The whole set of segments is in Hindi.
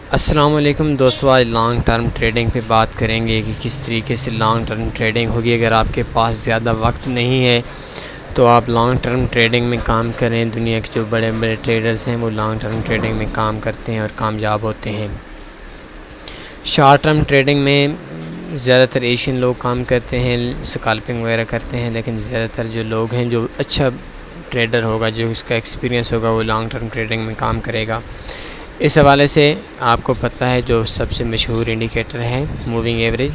अस्सलाम वालेकुम दोस्तों, आज लॉन्ग टर्म ट्रेडिंग पे बात करेंगे कि किस तरीके से लॉन्ग टर्म ट्रेडिंग होगी। अगर आपके पास ज़्यादा वक्त नहीं है तो आप लॉन्ग टर्म ट्रेडिंग में काम करें। दुनिया के जो बड़े बड़े ट्रेडर्स हैं वो लॉन्ग टर्म ट्रेडिंग में काम करते हैं और कामयाब होते हैं। शॉर्ट टर्म ट्रेडिंग में ज़्यादातर एशियन लोग काम करते हैं, स्कैल्पिंग वगैरह करते हैं, लेकिन ज़्यादातर जो लोग हैं, जो अच्छा ट्रेडर होगा, जो उसका एक्सपीरियंस होगा, वो लॉन्ग टर्म ट्रेडिंग में काम करेगा। इस हवाले से आपको पता है जो सबसे मशहूर इंडिकेटर है मूविंग एवरेज,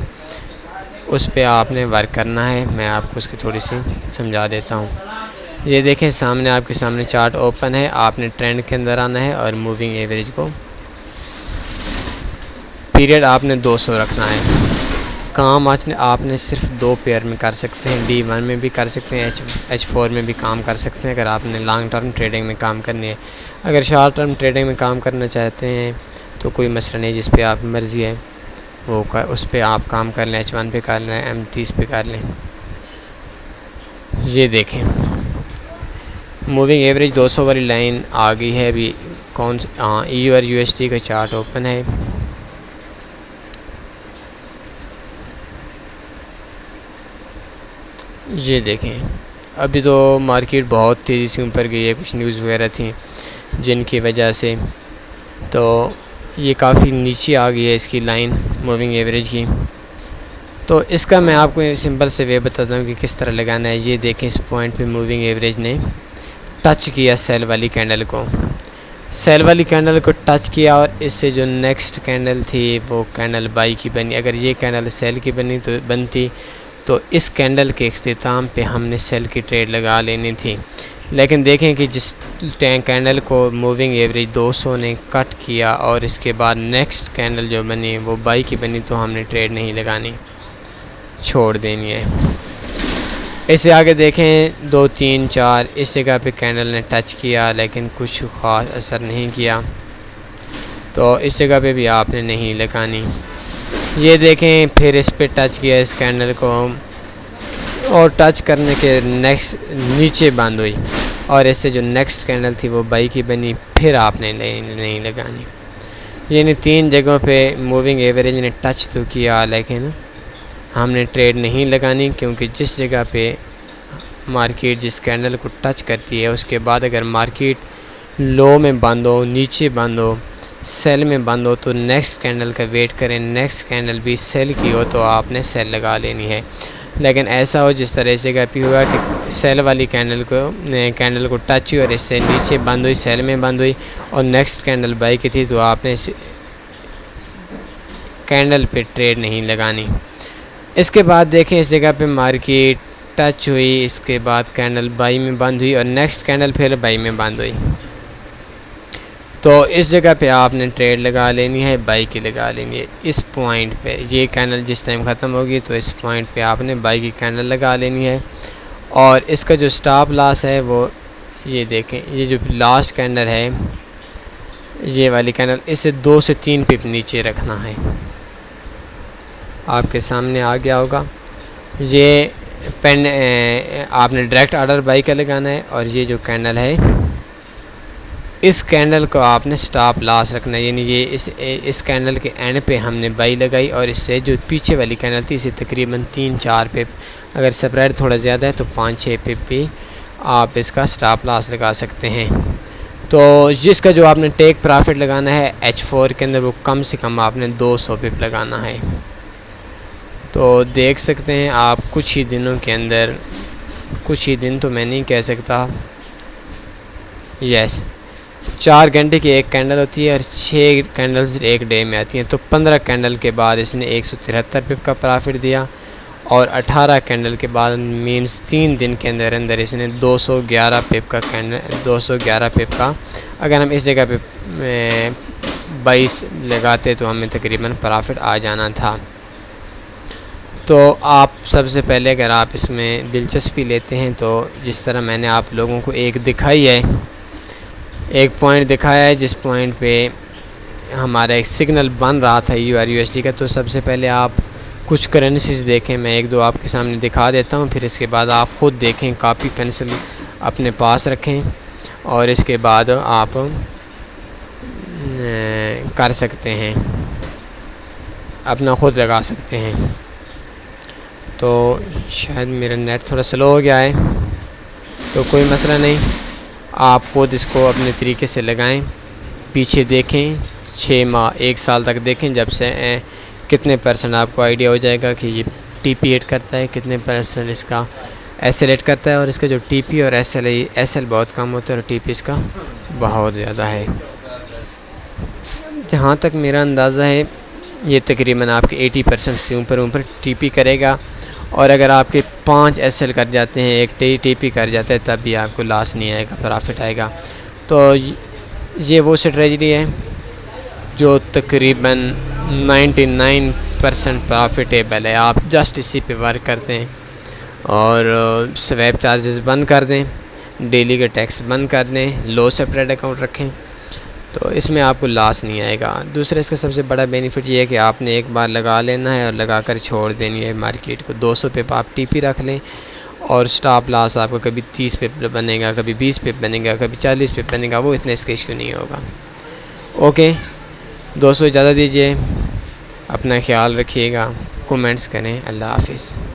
उस पे आपने वर्क करना है। मैं आपको उसकी थोड़ी सी समझा देता हूँ। ये देखें, सामने आपके सामने चार्ट ओपन है। आपने ट्रेंड के अंदर आना है और मूविंग एवरेज को पीरियड आपने 200 रखना है। काम आपने सिर्फ 2 पेयर में कर सकते हैं, D1 में भी कर सकते हैं, H4 में भी काम कर सकते हैं, अगर आपने लॉन्ग टर्म ट्रेडिंग में काम करनी है। अगर शॉर्ट टर्म ट्रेडिंग में काम करना चाहते हैं तो कोई मसला नहीं, जिस पे आप मर्ज़ी है वो उस पर आप काम कर लें। H1 पे कर लें, M30 पे कर लें। ये देखें, मूविंग एवरेज 200 वाली लाइन आ गई है। अभी कौन हाँ, EU और USD का चार्ट ओपन है। ये देखें, अभी तो मार्केट बहुत तेज़ी से ऊपर गई है। कुछ न्यूज़ वगैरह थी जिनकी वजह से तो ये काफ़ी नीचे आ गई है इसकी लाइन मूविंग एवरेज की। तो इसका मैं आपको सिंपल से वे बताता हूँ कि किस तरह लगाना है। ये देखें, इस पॉइंट पे मूविंग एवरेज ने टच किया सेल वाली कैंडल को, टच किया और इससे जो नेक्स्ट कैंडल थी वो कैंडल बाई की बनी। अगर ये कैंडल सेल की बनती तो इस कैंडल के इख्तिताम पे हमने सेल की ट्रेड लगा लेनी थी। लेकिन देखें कि जिस कैंडल को मूविंग एवरेज 200 ने कट किया और इसके बाद नेक्स्ट कैंडल जो बनी वो बाई की बनी, तो हमने ट्रेड नहीं लगानी, छोड़ देनी है। इससे आगे देखें 2 3 4 इस जगह पे कैंडल ने टच किया लेकिन कुछ ख़ास असर नहीं किया, तो इस जगह पे भी आपने नहीं लगानी। ये देखें, फिर इस पे टच किया इस कैंडल को और टच करने के नेक्स्ट नीचे बंद हुई और इससे जो नेक्स्ट कैंडल थी वो बाई की बनी, फिर आपने नहीं लगानी। यानी 3 जगहों पे मूविंग एवरेज ने टच तो किया लेकिन हमने ट्रेड नहीं लगानी, क्योंकि जिस जगह पे मार्केट जिस कैंडल को टच करती है उसके बाद अगर मार्केट लो में बंद हो, नीचे बंद हो, सेल में बंद हो, तो नेक्स्ट कैंडल का वेट करें। नेक्स्ट कैंडल भी सेल की हो तो आपने सेल लगा लेनी है। लेकिन ऐसा हो जिस तरह से कभी हुआ कि सेल वाली कैंडल को टच हुई और इससे नीचे बंद हुई, सेल में बंद हुई और नेक्स्ट कैंडल बाई की थी, तो आपने इस कैंडल पे ट्रेड नहीं लगानी। इसके बाद देखें, इस जगह पे मार्केट टच हुई, इसके बाद कैंडल बाई में बंद हुई और नेक्स्ट कैंडल फिर बाई में बंद हुई, तो इस जगह पे आपने ट्रेड लगा लेनी है, बाई की लगा लेनी है। इस पॉइंट पे ये कैंडल जिस टाइम ख़त्म होगी तो इस पॉइंट पे आपने बाई की कैंडल लगा लेनी है। और इसका जो स्टॉप लॉस है वो ये देखें, ये जो लास्ट कैंडल है, ये वाली कैंडल, इसे 2 से 3 पिप नीचे रखना है। आपके सामने आ गया होगा। ये पेन आपने डायरेक्ट ऑर्डर बाई का लगाना है और ये जो कैंडल है इस कैंडल को आपने स्टॉप लॉस रखना है। यानी ये इस कैंडल के एंड पे हमने बाई लगाई और इससे जो पीछे वाली कैंडल थी इसे तकरीबन 3-4 पिप, अगर स्प्रेड थोड़ा ज़्यादा है तो 5-6 पिप भी आप इसका स्टॉप लॉस लगा सकते हैं। तो जिसका जो आपने टेक प्रॉफिट लगाना है H4 के अंदर वो कम से कम आपने 200 पिप लगाना है। तो देख सकते हैं आप कुछ ही दिनों के अंदर, कुछ ही दिन तो मैं नहीं कह सकता, यस 4 घंटे की एक कैंडल होती है और 6 कैंडल्स एक डे में आती हैं, तो 15 कैंडल के बाद इसने 173 पिप का प्रॉफिट दिया और 18 कैंडल के बाद मींस 3 दिन के अंदर अंदर इसने 211 पिप का अगर हम इस जगह पे 22 लगाते तो हमें तकरीबन प्रॉफिट आ जाना था। तो आप सबसे पहले अगर आप इसमें दिलचस्पी लेते हैं तो जिस तरह मैंने आप लोगों को एक पॉइंट दिखाया है जिस पॉइंट पे हमारा एक सिग्नल बन रहा था EU और USD का, तो सबसे पहले आप कुछ करेंसीज देखें। मैं 1-2 आपके सामने दिखा देता हूं, फिर इसके बाद आप ख़ुद देखें, कॉपी पेंसिल अपने पास रखें और इसके बाद आप कर सकते हैं, अपना ख़ुद लगा सकते हैं। तो शायद मेरा नेट थोड़ा स्लो हो गया है, तो कोई मसला नहीं, आप खुद इसको अपने तरीके से लगाएं। पीछे देखें, 6 माह 1 साल तक देखें, जब से कितने परसेंट आपको आइडिया हो जाएगा कि ये टीपी हिट करता है, कितने परसेंट इसका एसएल हिट करता है। और इसका जो टीपी और एसएल बहुत कम होता है और टीपी इसका बहुत ज़्यादा है। जहाँ तक मेरा अंदाज़ा है ये तकरीबन आपके 80% से ऊपर टीपी करेगा। और अगर आपके 5 एसएल कर जाते हैं, एक टीपी कर जाता है, तब भी आपको लॉस नहीं आएगा, प्रॉफिट आएगा। तो ये वो स्ट्रेटजी है जो तकरीबन 99% प्रॉफिटेबल है। आप जस्ट इसी पे वर्क करते हैं और स्वैप चार्जेस बंद कर दें, डेली के टैक्स बंद कर दें, लो सेपरेट अकाउंट रखें, तो इसमें आपको लॉस नहीं आएगा। दूसरा इसका सबसे बड़ा बेनिफिट ये है कि आपने एक बार लगा लेना है और लगा कर छोड़ देनी है मार्केट को। 200 पे आप टीपी रख लें और स्टॉप लॉस आपको कभी 30 पे बनेगा, कभी 20 पे बनेगा, कभी 40 पे बनेगा, वो इतने इसका इश्यू नहीं होगा। ओके दोस्तों, इजाज़त दीजिए, अपना ख्याल रखिएगा, कमेंट्स करें। अल्लाह हाफिज़।